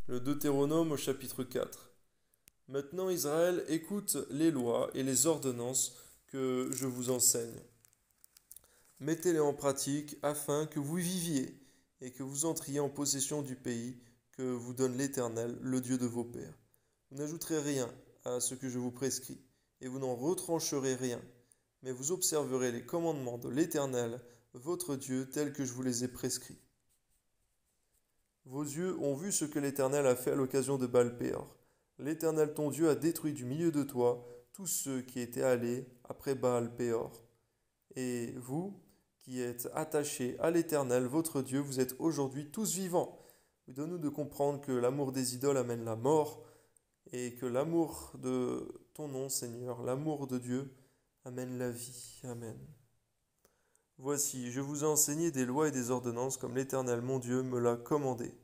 Le Deutéronome au chapitre 4. Maintenant Israël, écoute les lois et les ordonnances que je vous enseigne. Mettez-les en pratique afin que vous viviez et que vous entriez en possession du pays que vous donne l'Éternel, le Dieu de vos pères. Vous n'ajouterez rien à ce que je vous prescris, et vous n'en retrancherez rien, mais vous observerez les commandements de l'Éternel, votre Dieu, tels que je vous les ai prescrits. Vos yeux ont vu ce que l'Éternel a fait à l'occasion de Baal-Péor. L'Éternel ton Dieu a détruit du milieu de toi tous ceux qui étaient allés après Baal-Péor. Et vous, qui êtes attachés à l'Éternel, votre Dieu, vous êtes aujourd'hui tous vivants. Donne-nous de comprendre que l'amour des idoles amène la mort, et que l'amour de ton nom, Seigneur, l'amour de Dieu, amène la vie. Amen. Voici, je vous ai enseigné des lois et des ordonnances comme l'Éternel mon Dieu me l'a commandé,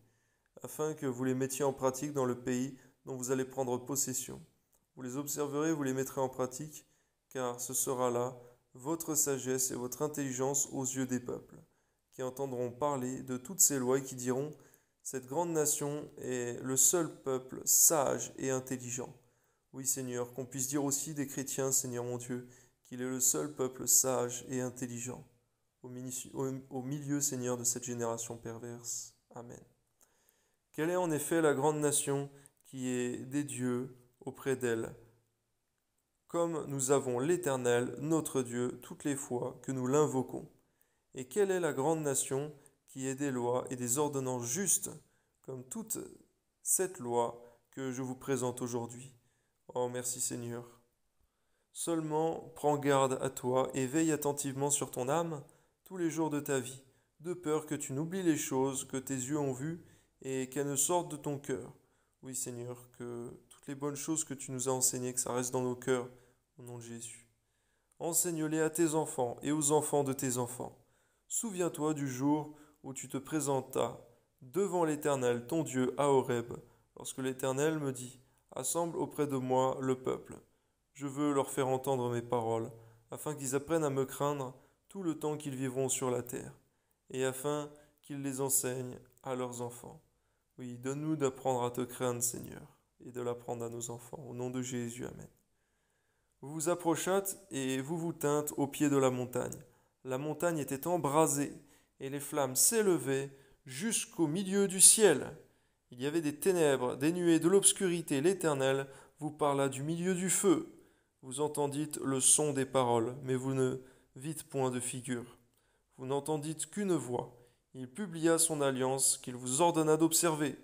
afin que vous les mettiez en pratique dans le pays dont vous allez prendre possession. Vous les observerez, vous les mettrez en pratique, car ce sera là votre sagesse et votre intelligence aux yeux des peuples, qui entendront parler de toutes ces lois et qui diront: cette grande nation est le seul peuple sage et intelligent. Oui, Seigneur, qu'on puisse dire aussi des chrétiens, Seigneur mon Dieu, qu'il est le seul peuple sage et intelligent au milieu, Seigneur, de cette génération perverse. Amen. Quelle est en effet la grande nation qui est des dieux auprès d'elle, comme nous avons l'Éternel, notre Dieu, toutes les fois que nous l'invoquons? Et quelle est la grande nation qui est des lois et des ordonnances justes, comme toute cette loi que je vous présente aujourd'hui? Oh, merci Seigneur. Seulement, prends garde à toi et veille attentivement sur ton âme tous les jours de ta vie, de peur que tu n'oublies les choses que tes yeux ont vues et qu'elles ne sortent de ton cœur. Oui Seigneur, que toutes les bonnes choses que tu nous as enseignées, que ça reste dans nos cœurs, au nom de Jésus. Enseigne-les à tes enfants et aux enfants de tes enfants. Souviens-toi du jour où tu te présentas devant l'Éternel, ton Dieu, à Horeb, lorsque l'Éternel me dit: assemble auprès de moi le peuple. Je veux leur faire entendre mes paroles, afin qu'ils apprennent à me craindre tout le temps qu'ils vivront sur la terre, et afin qu'ils les enseignent à leurs enfants. Oui, donne-nous d'apprendre à te craindre, Seigneur, et de l'apprendre à nos enfants. Au nom de Jésus, Amen. Vous vous approchâtes et vous vous tîntes au pied de la montagne. La montagne était embrasée, et les flammes s'élevaient jusqu'au milieu du ciel. Il y avait des ténèbres, des nuées, de l'obscurité. L'Éternel vous parla du milieu du feu. Vous entendîtes le son des paroles, mais vous ne vîtes point de figure. Vous n'entendîtes qu'une voix. Il publia son alliance qu'il vous ordonna d'observer.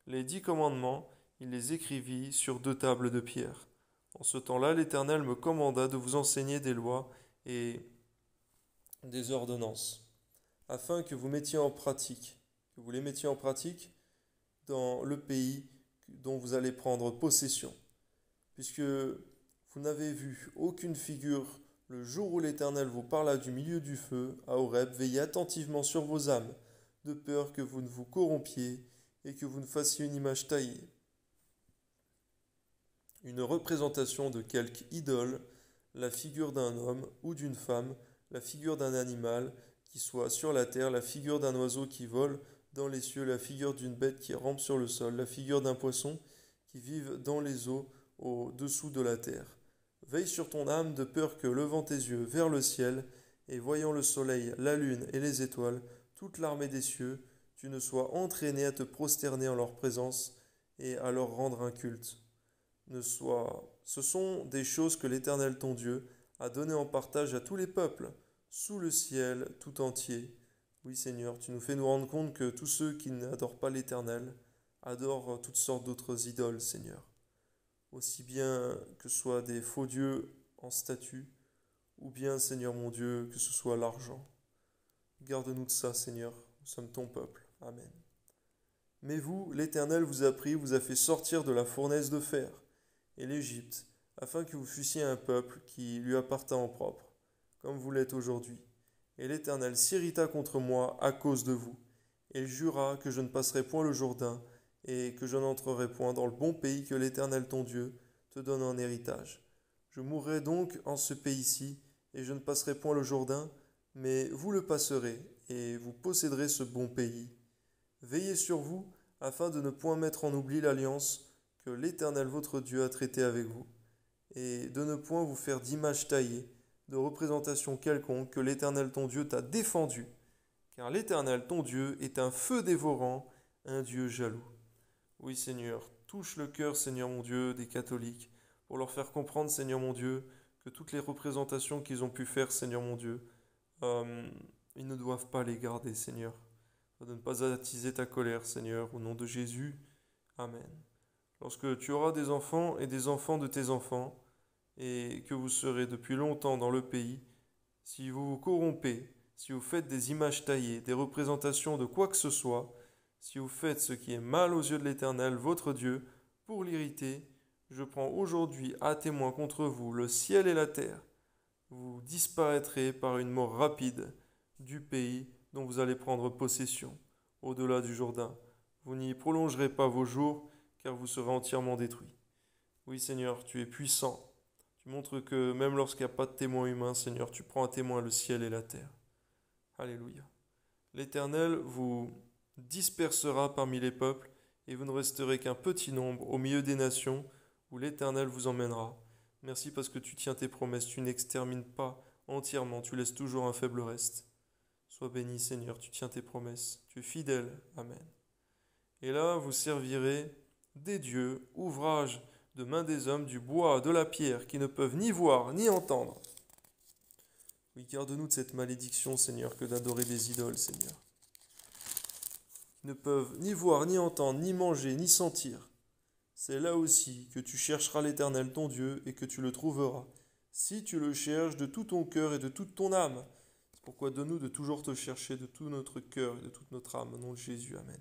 Les 10 commandements, il les écrivit sur 2 tables de pierre. En ce temps-là, l'Éternel me commanda de vous enseigner des lois et des ordonnances, afin que vous mettiez en pratique, que vous les mettiez en pratique dans le pays dont vous allez prendre possession, puisque vous n'avez vu aucune figure le jour où l'Éternel vous parla du milieu du feu à Horeb. Veillez attentivement sur vos âmes, de peur que vous ne vous corrompiez et que vous ne fassiez une image taillée, une représentation de quelque idole, la figure d'un homme ou d'une femme, la figure d'un animal qui soit sur la terre, la figure d'un oiseau qui vole dans les cieux, la figure d'une bête qui rampe sur le sol, la figure d'un poisson qui vive dans les eaux au-dessous de la terre. Veille sur ton âme, de peur que, levant tes yeux vers le ciel, et voyant le soleil, la lune et les étoiles, toute l'armée des cieux, tu ne sois entraîné à te prosterner en leur présence et à leur rendre un culte. Ce sont des choses que l'Éternel ton Dieu a données en partage à tous les peuples, sous le ciel tout entier. Oui Seigneur, tu nous fais nous rendre compte que tous ceux qui n'adorent pas l'Éternel adorent toutes sortes d'autres idoles, Seigneur. Aussi bien que ce soit des faux dieux en statue, ou bien, Seigneur mon Dieu, que ce soit l'argent. Garde-nous de ça, Seigneur, nous sommes ton peuple. Amen. Mais vous, l'Éternel vous a pris, vous a fait sortir de la fournaise de fer et l'Égypte, afin que vous fussiez un peuple qui lui appartint en propre, comme vous l'êtes aujourd'hui. Et l'Éternel s'irrita contre moi à cause de vous, et il jura que je ne passerai point le Jourdain, et que je n'entrerai point dans le bon pays que l'Éternel ton Dieu te donne en héritage. Je mourrai donc en ce pays-ci, et je ne passerai point le Jourdain, mais vous le passerez, et vous posséderez ce bon pays. Veillez sur vous, afin de ne point mettre en oubli l'alliance que l'Éternel votre Dieu a traitée avec vous, et de ne point vous faire d'image taillée, de représentation quelconque que l'Éternel ton Dieu t'a défendu, car l'Éternel ton Dieu est un feu dévorant, un Dieu jaloux. Oui, Seigneur, touche le cœur, Seigneur mon Dieu, des catholiques, pour leur faire comprendre, Seigneur mon Dieu, que toutes les représentations qu'ils ont pu faire, Seigneur mon Dieu, euh, ils ne doivent pas les garder, Seigneur. De ne pas attiser ta colère, Seigneur, au nom de Jésus. Amen. Lorsque tu auras des enfants et des enfants de tes enfants, et que vous serez depuis longtemps dans le pays, si vous vous corrompez, si vous faites des images taillées, des représentations de quoi que ce soit, si vous faites ce qui est mal aux yeux de l'Éternel, votre Dieu, pour l'irriter, je prends aujourd'hui à témoin contre vous le ciel et la terre. Vous disparaîtrez par une mort rapide du pays dont vous allez prendre possession, au-delà du Jourdain. Vous n'y prolongerez pas vos jours, car vous serez entièrement détruits. Oui, Seigneur, tu es puissant. Tu montres que même lorsqu'il n'y a pas de témoin humain, Seigneur, tu prends à témoin le ciel et la terre. Alléluia. L'Éternel vous dispersera parmi les peuples, et vous ne resterez qu'un petit nombre au milieu des nations, où l'Éternel vous emmènera. Merci parce que tu tiens tes promesses, tu n'extermines pas entièrement, tu laisses toujours un faible reste. Sois béni, Seigneur, tu tiens tes promesses, tu es fidèle. Amen. Et là, vous servirez des dieux, ouvrages de main des hommes, du bois, de la pierre, qui ne peuvent ni voir ni entendre. Oui, garde-nous de cette malédiction, Seigneur, que d'adorer des idoles, Seigneur. Qui ne peuvent ni voir, ni entendre, ni manger, ni sentir. C'est là aussi que tu chercheras l'Éternel ton Dieu et que tu le trouveras, si tu le cherches de tout ton cœur et de toute ton âme. C'est pourquoi donne-nous de toujours te chercher de tout notre cœur et de toute notre âme, au nom de Jésus. Amen.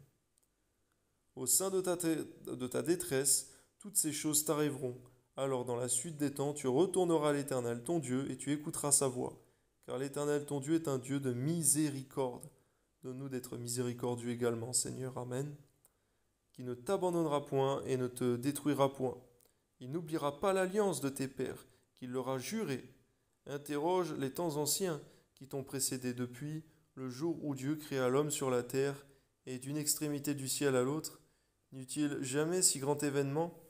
Au sein de ta détresse, toutes ces choses t'arriveront. Alors dans la suite des temps, tu retourneras à l'Éternel ton Dieu et tu écouteras sa voix. Car l'Éternel ton Dieu est un Dieu de miséricorde. Donne-nous d'être miséricordieux également, Seigneur. Amen. Qui ne t'abandonnera point et ne te détruira point. Il n'oubliera pas l'alliance de tes pères, qu'il leur a juré. Interroge les temps anciens qui t'ont précédé depuis le jour où Dieu créa l'homme sur la terre, et d'une extrémité du ciel à l'autre. N'eut-il jamais si grand événement?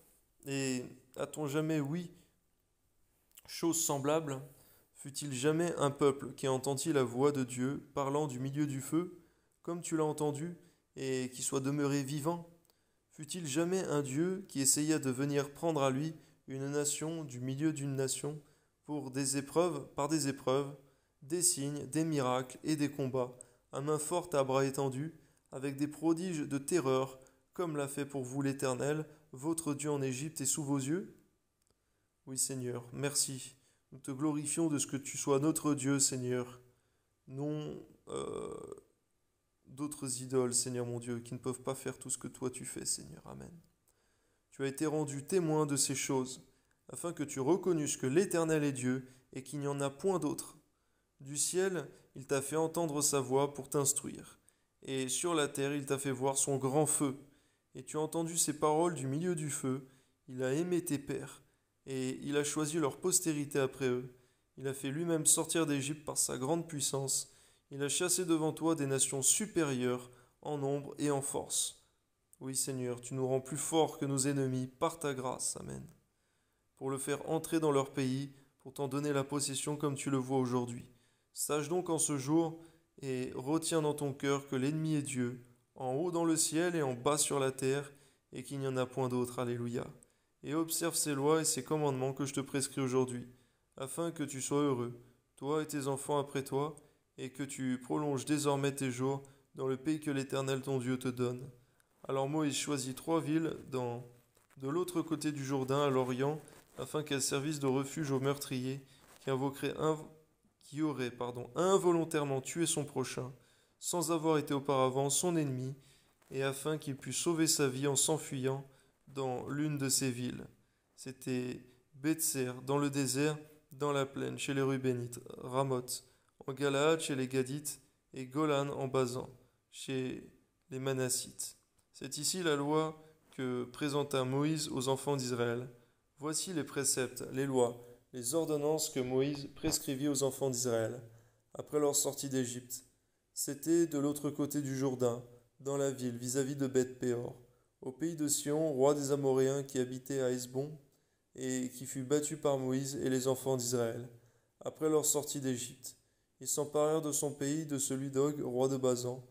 Et a-t-on jamais, oui, chose semblable? Fut-il jamais un peuple qui entendit la voix de Dieu parlant du milieu du feu, comme tu l'as entendu, et qui soit demeuré vivant? Fut-il jamais un Dieu qui essaya de venir prendre à lui une nation du milieu d'une nation, pour des épreuves, par des épreuves, des signes, des miracles et des combats, à main forte et à bras étendus, avec des prodiges de terreur, comme l'a fait pour vous l'Éternel, votre Dieu en Égypte et sous vos yeux? Oui, Seigneur, merci. Nous te glorifions de ce que tu sois notre Dieu, Seigneur. Non d'autres idoles, Seigneur mon Dieu, qui ne peuvent pas faire tout ce que toi tu fais, Seigneur. Amen. Tu as été rendu témoin de ces choses, afin que tu reconnusses que l'Éternel est Dieu et qu'il n'y en a point d'autre. Du ciel, il t'a fait entendre sa voix pour t'instruire, et sur la terre, il t'a fait voir son grand feu. Et tu as entendu ses paroles du milieu du feu. Il a aimé tes pères, et il a choisi leur postérité après eux. Il a fait lui-même sortir d'Égypte par sa grande puissance. Il a chassé devant toi des nations supérieures en nombre et en force. Oui, Seigneur, tu nous rends plus forts que nos ennemis par ta grâce. Amen. Pour le faire entrer dans leur pays, pour t'en donner la possession comme tu le vois aujourd'hui. Sache donc en ce jour et retiens dans ton cœur que l'ennemi est Dieu, en haut dans le ciel et en bas sur la terre, et qu'il n'y en a point d'autre. Alléluia. Et observe ces lois et ces commandements que je te prescris aujourd'hui, afin que tu sois heureux, toi et tes enfants après toi, et que tu prolonges désormais tes jours dans le pays que l'Éternel ton Dieu te donne. Alors Moïse choisit 3 villes de l'autre côté du Jourdain, à l'Orient, afin qu'elles servissent de refuge aux meurtriers qui auraient involontairement tué son prochain, sans avoir été auparavant son ennemi, et afin qu'il pût sauver sa vie en s'enfuyant dans l'une de ces villes. C'était Bétser, dans le désert, dans la plaine, chez les Rubénites, Ramoth, en Galaad, chez les Gadites, et Golan en Basan, chez les Manassites. C'est ici la loi que présenta Moïse aux enfants d'Israël. Voici les préceptes, les lois, les ordonnances que Moïse prescrivit aux enfants d'Israël, après leur sortie d'Égypte. C'était de l'autre côté du Jourdain, dans la ville, vis-à-vis de Beth-péor. au pays de Sion, roi des Amoréens qui habitait à Hesbon, et qui fut battu par Moïse et les enfants d'Israël, après leur sortie d'Égypte. Ils s'emparèrent de son pays, de celui d'Og, roi de Basan.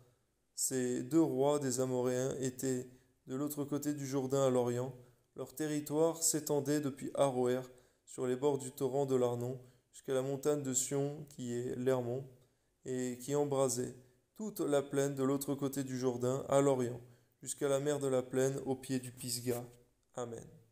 Ces deux rois des Amoréens étaient de l'autre côté du Jourdain à l'Orient. Leur territoire s'étendait depuis Aroër, sur les bords du torrent de l'Arnon, jusqu'à la montagne de Sion, qui est l'Hermon, et qui embrasait toute la plaine de l'autre côté du Jourdain à l'Orient, jusqu'à la mer de la plaine au pied du Pisga. Amen.